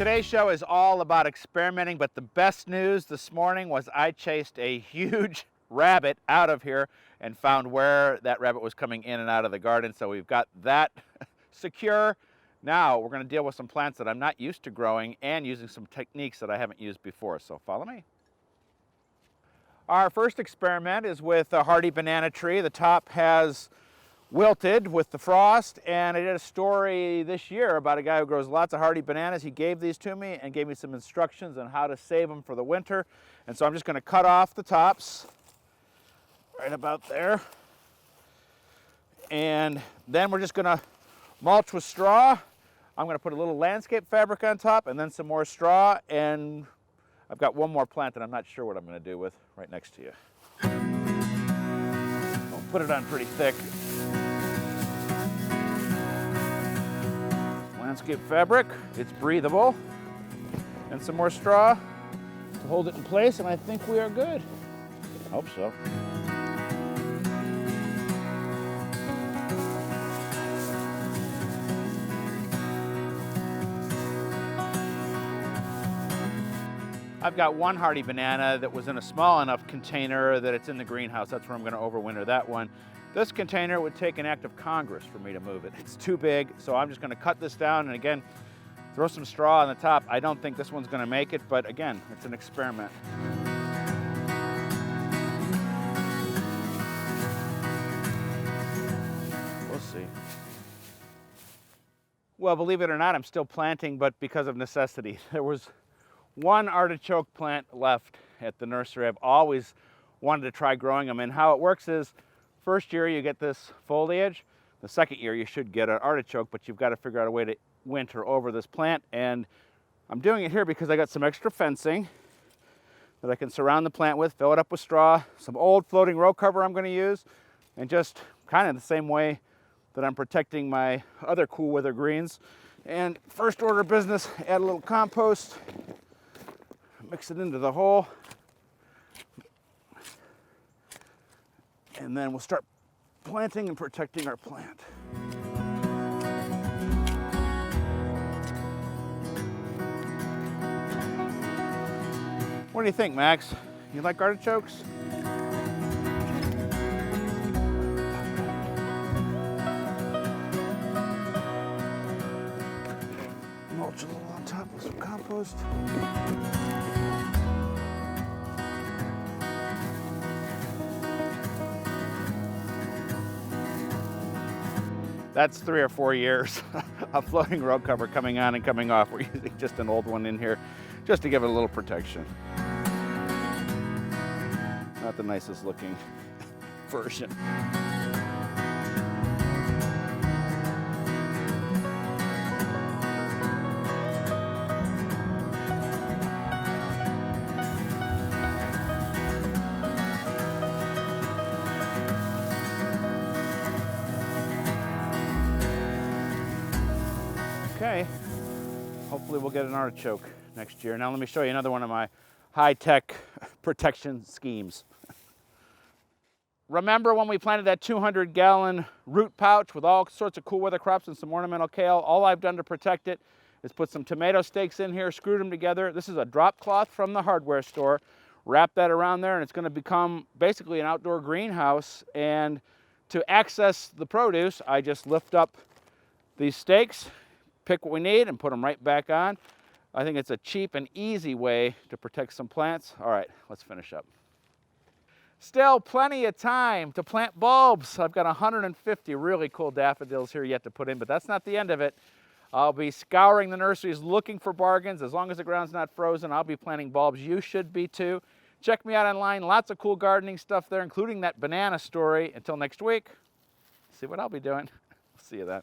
Today's show is all about experimenting, but the best news this morning was I chased a huge rabbit out of here and found where that rabbit was coming in and out of the garden. So we've got that secure. Now we're going to deal with some plants that I'm not used to growing and using some techniques that I haven't used before. So follow me. Our first experiment is with a hardy banana tree. The top has wilted with the frost, and I did a story this year about a guy who grows lots of hardy bananas. He gave these to me and gave me some instructions on how to save them for the winter. And so I'm just going to cut off the tops right about there. And then we're just going to mulch with straw. I'm going to put a little landscape fabric on top and then some more straw, and I've got one more plant that I'm not sure what I'm going to do with right next to you. I'll put it on pretty thick. Landscape fabric, it's breathable, and some more straw to hold it in place, and I think we are good. Hope so. I've got one hardy banana that was in a small enough container that it's in the greenhouse. That's where I'm going to overwinter that one. This container would take an act of Congress for me to move it. It's too big, so I'm just going to cut this down and again, throw some straw on the top. I don't think this one's going to make it, but again, it's an experiment. We'll see. Well, believe it or not, I'm still planting, but because of necessity. There was one artichoke plant left at the nursery. I've always wanted to try growing them, and how it works is first year you get this foliage. The second year you should get an artichoke, but you've got to figure out a way to winter over this plant. And I'm doing it here because I got some extra fencing that I can surround the plant with, fill it up with straw, some old floating row cover I'm going to use, and just kind of the same way that I'm protecting my other cool weather greens. And first order of business, add a little compost, mix it into the hole, and then we'll start planting and protecting our plant. What do you think, Max? You like artichokes? Mulch a little on top with some compost. That's 3 or 4 years of floating row cover coming on and coming off. We're using just an old one in here just to give it a little protection. Not the nicest looking version. Okay, hopefully we'll get an artichoke next year. Now let me show you another one of my high-tech protection schemes. Remember when we planted that 200-gallon root pouch with all sorts of cool weather crops and some ornamental kale? All I've done to protect it is put some tomato stakes in here, screwed them together. This is a drop cloth from the hardware store. Wrap that around there and it's going to become basically an outdoor greenhouse. And to access the produce, I just lift up these stakes, pick what we need and put them right back on. I think it's a cheap and easy way to protect some plants. All right, let's finish up. Still plenty of time to plant bulbs. I've got 150 really cool daffodils here yet to put in, but that's not the end of it. I'll be scouring the nurseries looking for bargains. As long as the ground's not frozen, I'll be planting bulbs. You should be too. Check me out online. Lots of cool gardening stuff there, including that banana story. Until next week, see what I'll be doing. See you then.